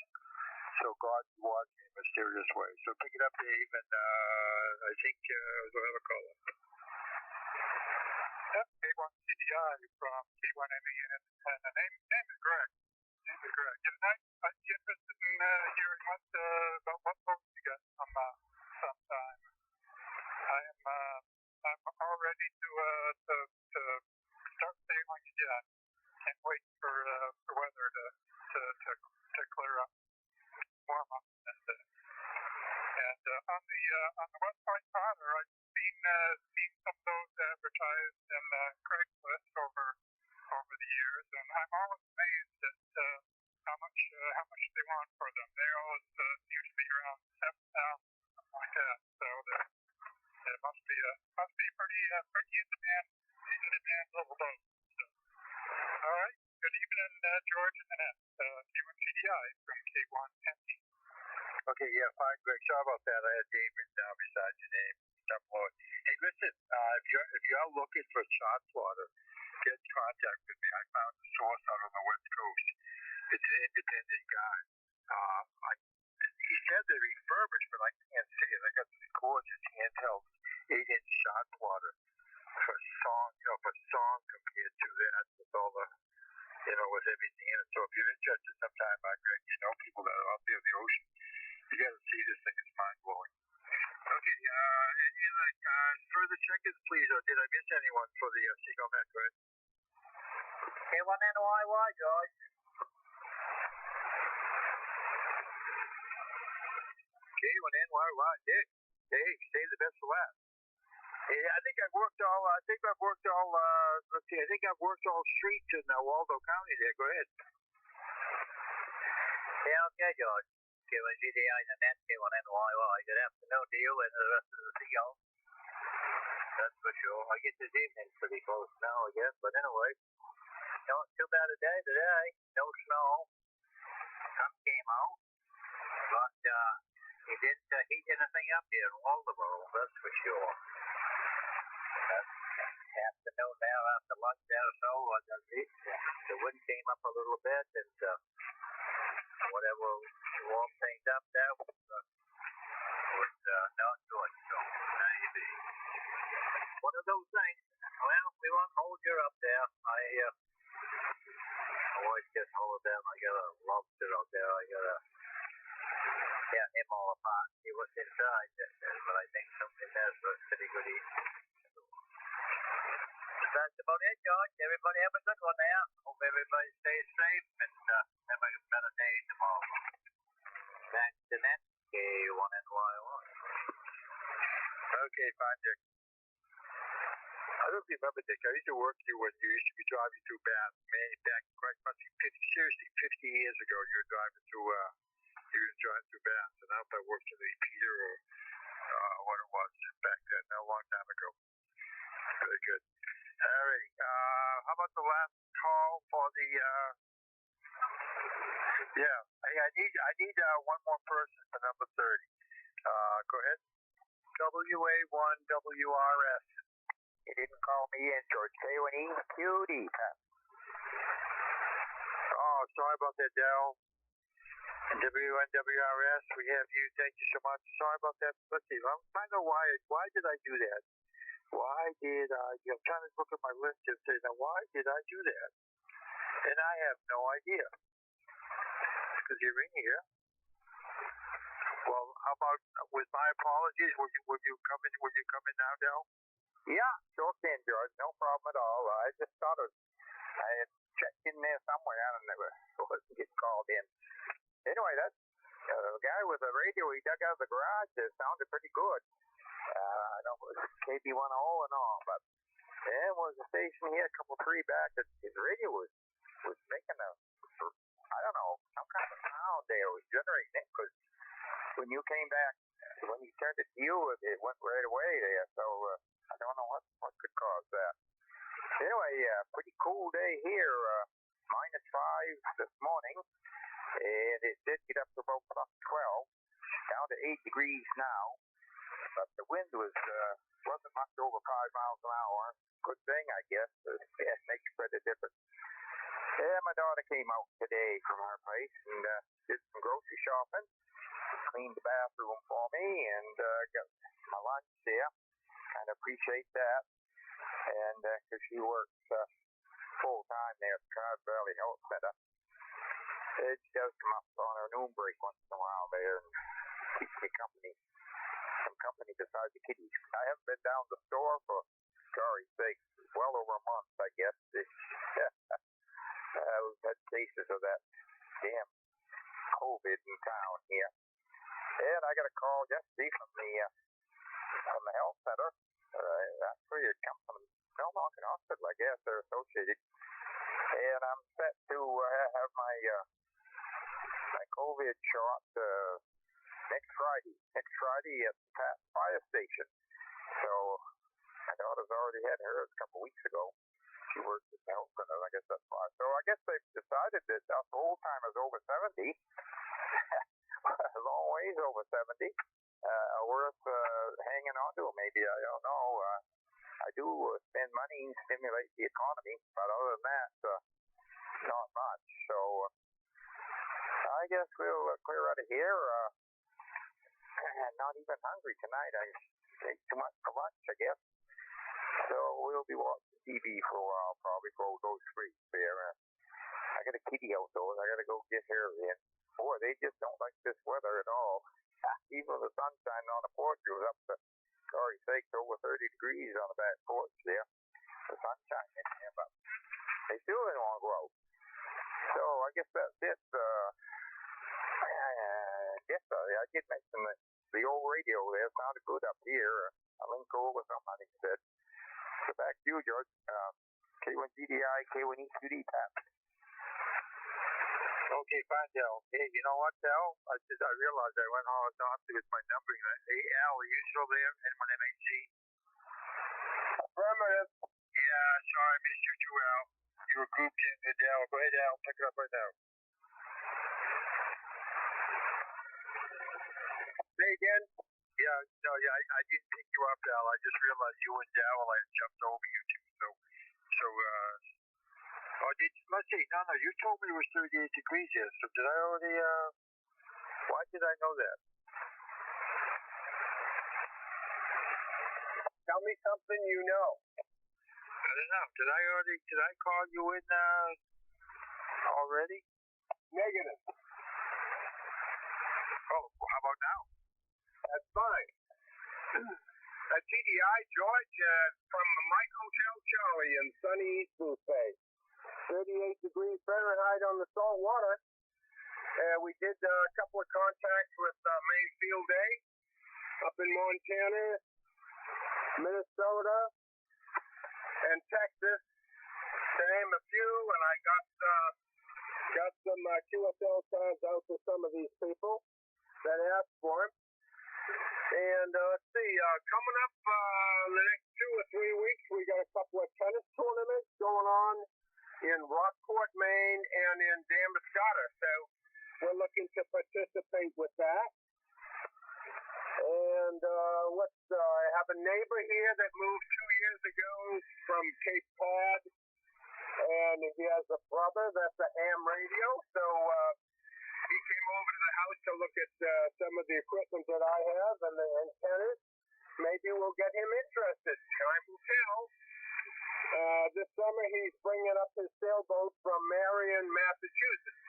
So God watched me in a mysterious way. So pick it up, Dave, and I think we'll have a call up. Yep, K1TGG from K1ME, and the name is Greg. And I'd be interested in hearing about what boats you got sometime. I'm all ready to start sailing again. Can't wait for weather to clear up, warm up, and on the West Point Otter, I've seen some of those advertised in Craigslist over the years, and I'm always amazed at how much they want for them. They always seem to be around $7,000, something like that. So it must be pretty in demand little boat. So, all right. Good evening, George and Annette. K1TGI from K1ME. Okay, yeah, fine, Greg. Sorry about that. I had David down beside your name. Hey, listen, if you're looking for shot swatter, get in contact with me. I found a source out on the West Coast. It's an independent guy. He said they're refurbished, but I can't see it. I got this gorgeous handheld 8-inch shot swatter for song compared to that with all the, with everything in it. So if you're interested sometime, Greg, people that are out there in the ocean, you got to see this thing. It's mind-blowing. Okay, further check-ins, please, or did I miss anyone for the Seagull Net, Greg? K1NYY, George. K1NYY, Dick. Hey, save the best for last. Hey, I think I've worked all. Let's see. I think I've worked all streets in Waldo County. There. Go ahead. Yeah, okay, George. K1GDI and Annette, K1NYY. Good afternoon to you and the rest of the Seagull. That's for sure. I get this evening pretty close now, I guess. But anyway, not too bad a day today. No snow. Sun came out. But it didn't heat anything up here in Waldoboro, that's for sure. Afternoon there, after lunch there, so the wind came up a little bit, and whatever warmed things up there was not good. So maybe one of those things. Well, we won't hold you up there. I always get hold of them. I got a lobster out there. I got to tear him all apart. See what's inside. But I think something there's pretty good eating. That's about it, George. Everybody have a good one there. Hope everybody stays safe and have a better day tomorrow. Back to net, K1NYY. Okay, fine, Dick. I don't remember, Dick. I used to work with you when you used to be driving through Bath. Man, back must be 50 years ago. You were driving through Bath. And I don't know if I worked for the Peter or what it was back then. A long time ago. Very good. All right. How about the last call for the? Yeah. I need one more person for number 30. Go ahead. WA1WRS. You didn't call me in, George. K1EQD. Oh, sorry about that, Darryl. W1WRS, we have you. Thank you so much. Sorry about that. Let's see. I'll find out why did I do that? Why did I? I'm trying to look at my list and say, now why did I do that? And I have no idea. Because you're in here. Well, how about with my apologies? Would you come in now, Dal? Yeah, sure can, George. No problem at all. I just thought I had checked in there somewhere. I don't know. It wasn't getting called in. Anyway, that guy with the radio he dug out of the garage, it sounded pretty good. I don't know, it was KB10 and all, but there was a station here, a couple three back, that his radio was making I don't know, some kind of sound there. It was generating it, because when you came back, when you turned it to you, it went right away there. So I don't know what could cause that. Anyway, pretty cool day here. -5 this morning, and it did get up to about +12, down to 8 degrees now. But the wind wasn't much over 5 miles an hour. Good thing, I guess. It makes quite a difference. Yeah, my daughter came out today from her place and did some grocery shopping, cleaned the bathroom for me, and got my lunch there. Kind of appreciate that. And because she works full time there at the Tri Valley Health Center, she does come up on her noon break once in a while there and keeps me company. Some company besides the kiddies. I haven't been down to the store for, sorry sake, well over a month, I guess. We've had cases of that damn COVID in town here. And I got a call yesterday from the health center. Actually, it comes from Belmont Hospital, I guess. They're associated. And I'm set to have my COVID shot next Friday at the Pat Fire Station. So my daughter's already had hers a couple weeks ago. She works at the health center, I guess that's why. So I guess they've decided that us old timers over 70, a long ways over 70, are worth hanging on to. Maybe, I don't know. I do spend money and stimulate the economy, but other than that, not much. So I guess we'll clear out of here. Not even hungry tonight. I ate too much for lunch, I guess. So we'll be watching TV for a while, probably for those streets there. I got a kitty outdoors. I got to go get her in. Boy, they just don't like this weather at all. Even the sunshine on the porch was up to, sorry sakes, over 30 degrees on the back porch there. The sunshine in there, but they still didn't want to go out. So I guess that's it. I did mention that the old radio there sounded good up here. I'll link over something he said. So back to you, George. K1GDI, K1EQD, Pat. Okay, fine, Dell. Hey, you know what, Dell? I realized I went horizontally with my numbering. Hey, Al, are you still there? N1MHC? Affirmative. Yeah, sorry, I missed you too, Al. You were grouped in with Dell. Go ahead, Al. Pick it up right now. Say again? Yeah, I didn't pick you up, Al. I just realized you and Dell, I jumped over you two. Let's see. No, you told me it was 38 degrees here. So did I already, why did I know that? Tell me something you know. I don't know. Did I call you in, already? Negative. Oh, how about now? That's fine. TDI, George, from Mike Hotel Charlie in sunny East Blue Bay. 38 degrees Fahrenheit on the salt water. We did a couple of contacts with Maine Field Day up in Montana, Minnesota, and Texas, to name a few, and I got some QSL signs out to some of these people that asked for them. And let's see, coming up in the next 2 or 3 weeks, we got a couple of tennis tournaments going on in Rockport, Maine, and in Damariscotta. So we're looking to participate with that. And I have a neighbor here that moved 2 years ago from Cape Cod, and he has a brother that's a ham radio. So he came over to the house to look at some of the equipment that I have and the antennas. Maybe we'll get him interested. Time will tell. This summer he's bringing up his sailboat from Marion, Massachusetts.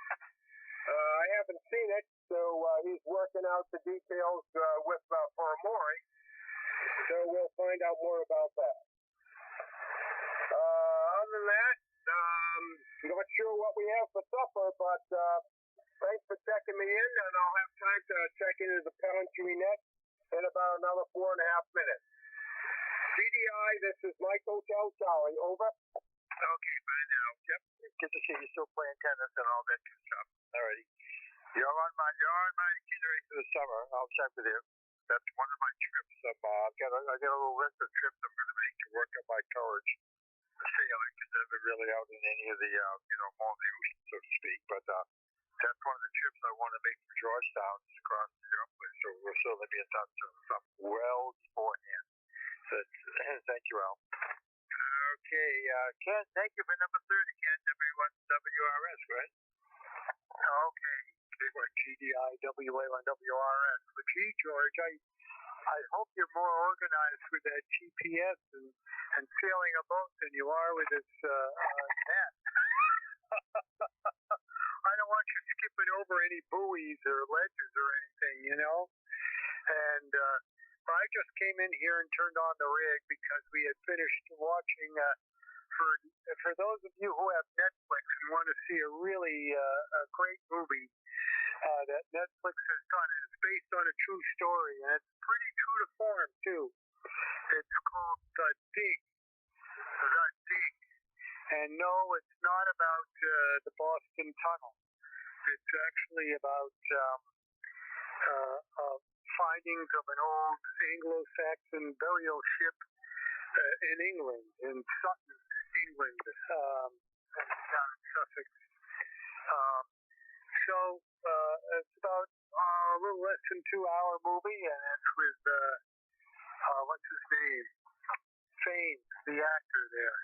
I haven't seen it, so he's working out the details for a mooring. So we'll find out more about that. Other than that, Not sure what we have for supper, but thanks for checking me in, and I'll have time to check into the pantry net in about another 4.5 minutes. CDI, this is Mike Hotel Charlie, over. Okay, bye now. Yep. Good to see you still playing tennis and all that good stuff. Alrighty. You're on my itinerary for the summer. I'll check with you. That's one of my trips. I got a little list of trips I'm going to make to work up my courage. Sailing, because I've been really out in any of the, more of the ocean, so to speak. But that's one of the trips I want to make from Georgetown, just across the place. So we'll certainly be in touch well beforehand. So thank you, Al. Okay, Ken, thank you for number 30, Ken, W1WRS, right? Okay, GDI, WA1WRS. But gee, George, I hope you're more organized with that GPS and sailing a boat than you are with this net. I don't want you skipping over any buoys or ledges or anything, And I just came in here and turned on the rig because we had finished watching. For those of you who have Netflix and want to see a really a great movie that Netflix has done, it's based on a true story, and it's pretty true to form too. It's called The Dig. The Dig. And no, it's not about the Boston Tunnel. It's actually about findings of an old Anglo-Saxon burial ship in England, in Sutton, England, down in Sussex. It's about a little less than 2-hour movie, and it's with what's his name? Fane, the actor there.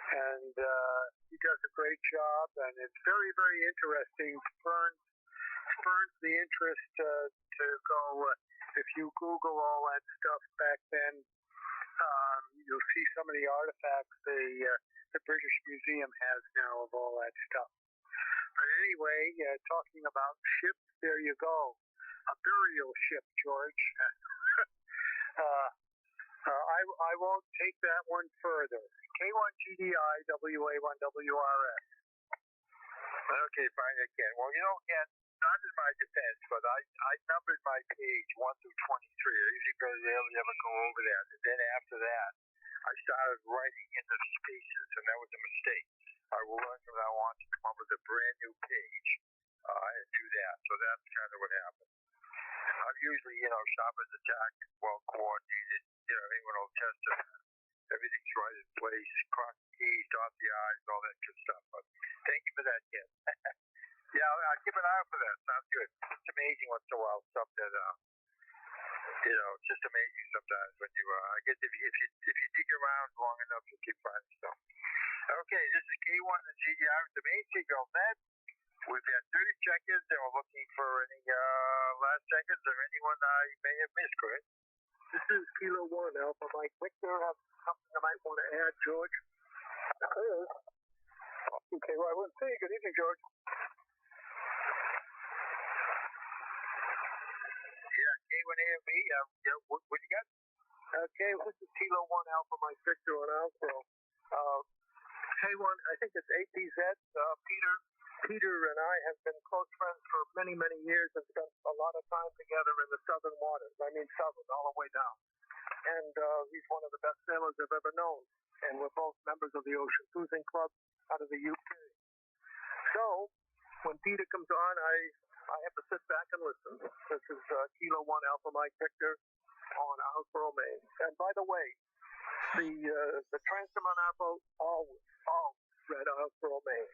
And he does a great job, and it's very, very interesting. Spurns the interest to go. If you Google all that stuff back then, you'll see some of the artifacts the British Museum has now of all that stuff. But anyway, talking about ships, there you go. A burial ship, George. I won't take that one further. K1GDI, WA1WRS. Okay, fine, again. Well, Ken, not in my defense, but I numbered my page 1 through 23. I usually barely ever go over that. And then after that, I started writing in the spaces, and that was a mistake. I will learn from now on to come up with a brand new page and do that. So that's kind of what happened. I'm usually, sharp as a tack, well coordinated. Anyone will test it. Everything's right in place, cross the T's, dot the I's, all that good stuff. But thank you for that, Ken. Yeah, I'll keep an eye out for that. Sounds good. It's amazing once in a while stuff that, it's just amazing sometimes when you, I guess if you dig around long enough, you'll keep finding stuff. Okay, this is K1 and GDI with the main Seagull net. We've got 30 check-ins, and we're looking for any last seconds or anyone I may have missed, correct? This is Kilo 1 Alpha Mike Victor. Have something I might want to add, George? Okay, well, I wouldn't say good evening, George. Yeah, K1A and B. What you got? Okay, this is Kilo 1 Alpha Mike Victor on Alpha. K1, I think it's APZ. Peter and I have been close friends for many, many years and spent a lot of time together in the southern waters. I mean southern, all the way down. And he's one of the best sailors I've ever known. And we're both members of the Ocean Cruising Club out of the UK. So, when Peter comes on, I have to sit back and listen. This is Kilo 1 Alpha Mike Victor on Islesboro, Maine. And by the way, the transom on our boat always read Islesboro, Maine.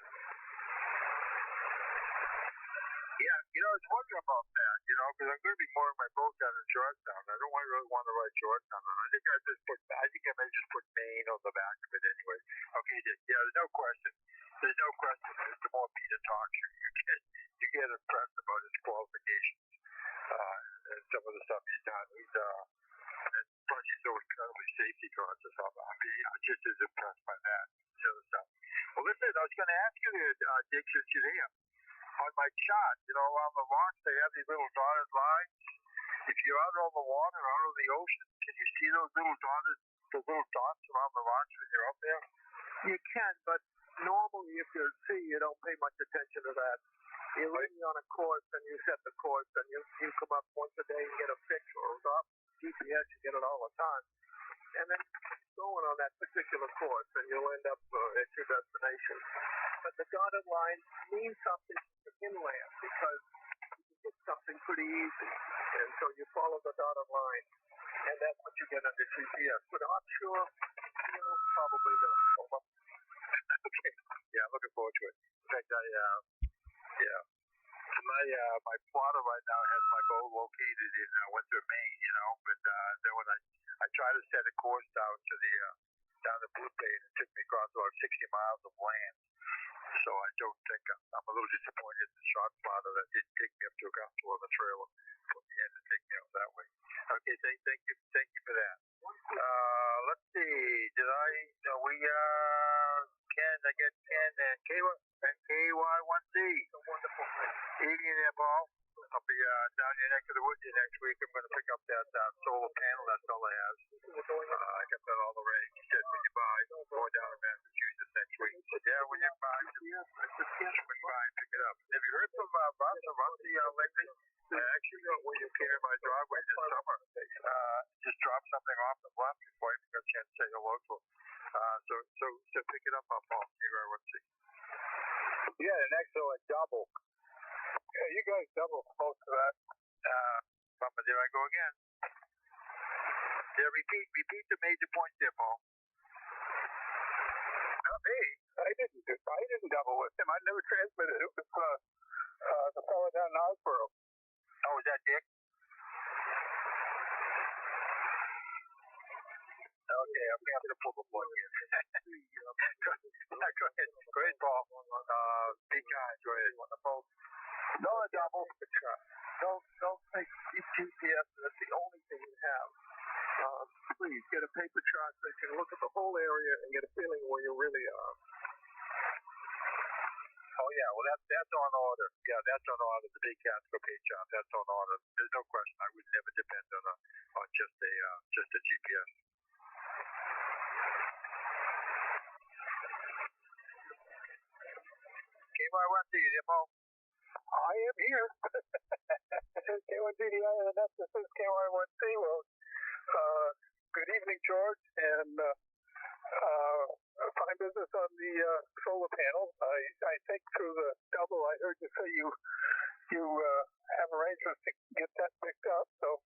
Yeah, I was wondering about that, because I'm going to be mooring my boat down in Georgetown. I don't really want to write Georgetown. I think I may just put Maine on the back of it anyway. Okay, yeah, there's no question. The more Peter talks, you get impressed about his qualifications and some of the stuff he's done. And plus he's so incredibly safety conscious. I'm just as impressed by that. The other stuff. Well, listen, I was going to ask you to dig since you're here. On my chart, on the rocks, they have these little dotted lines. If you're out on the water, out on the ocean, can you see those little dots around the rocks when you're up there? You can, but normally, if you're at sea, you don't pay much attention to that. You're really on a course, and you set the course, and you come up once a day and get a fix, or off GPS, you get it all the time. And then going on that particular course, and you'll end up at your destination. But the dotted line means something for inland because it's something pretty easy. And so you follow the dotted line, and that's what you get under GPS. But offshore, probably not. Okay. Yeah, looking forward to it. In fact, my plotter right now has my boat located in Windsor, Maine. But then when I try to set a course down to the down the Blue Bay, it took me across about 60 miles of land. So I don't think I'm a little disappointed in the shot plotter that didn't take me up to a gospel on the trailer, put me in and take me out that way. Okay, thank you for that. Let's see. Did I? I get Ken and KY1C. Wonderful. Evening there, Paul. I'll be down your neck of the woods next week. I'm going to pick up that solar panel that fella has. I got that all already. He said when you buy, going down to Massachusetts next week. He said, yeah, when you buy, swing by and pick it up. Have you heard from Rusty lately? Actually, when you came in my driveway this summer, just dropped something off the bluff before I even got a chance to say hello to him. So pick it up, Paul. KY1C. Yeah, an excellent double. Yeah, you guys double most of that. But there I go again. Yeah, repeat the major points there, Paul. Not me. I didn't double with him. I never transmitted. It was the fellow down in Osboro. Oh, was that Dick? Okay, I'm going to pull the plug here. Go ahead, Paul. Be kind. Go ahead. On the boat. No double. Don't think GPS is the only thing you have. Please get a paper chart so you can look at the whole area and get a feeling where you really are. Oh yeah, well that's on order. Yeah, that's on order. The big Catskill page chart, that's on order. There's no question. I would never depend on just a GPS. KY1C, Paul. I am here. This is K1TGG, and this is KY1C. Well, good evening, George, and fine business on the solar panel. I think through the double, I heard you say you have arrangements to get that picked up, so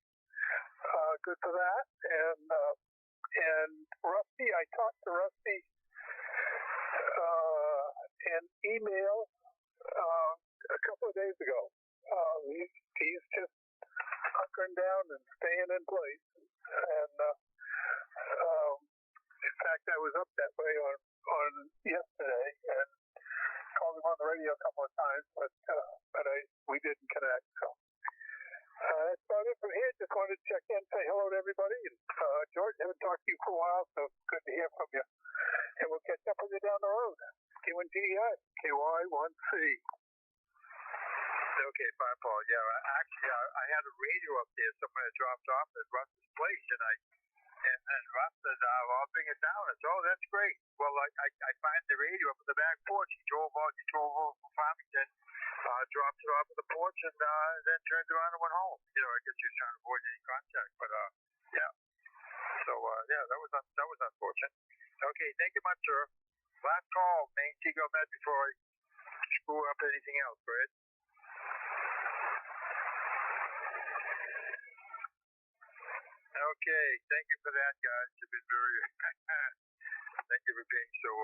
good for that. And Rusty, I talked to Rusty in email a couple of days ago. He's just hunkering down and staying in place. And in fact, I was up that way on yesterday and called him on the radio a couple of times, but we didn't connect. So that's about it from here. Just wanted to check in, say hello to everybody. And George, haven't talked to you for a while, so good to hear from you. And we'll catch up with you down the road. K1TGG, KY1C. Okay, fine, Paul. Yeah, actually, I had a radio up there. Somebody dropped off at Russ's place, and Russ said, I'll bring it down. I said, oh, that's great. Well, I find the radio up in the back porch. He drove over from Farmington, dropped it off at the porch, and then turned around and went home. I guess he was trying to avoid any contact, but yeah. So yeah, that was unfortunate. Okay, thank you much, sir. Last call, Maine Seagull Med, before I screw up anything else, go ahead. Okay, thank you for that, guys. You've been very, thank you for being so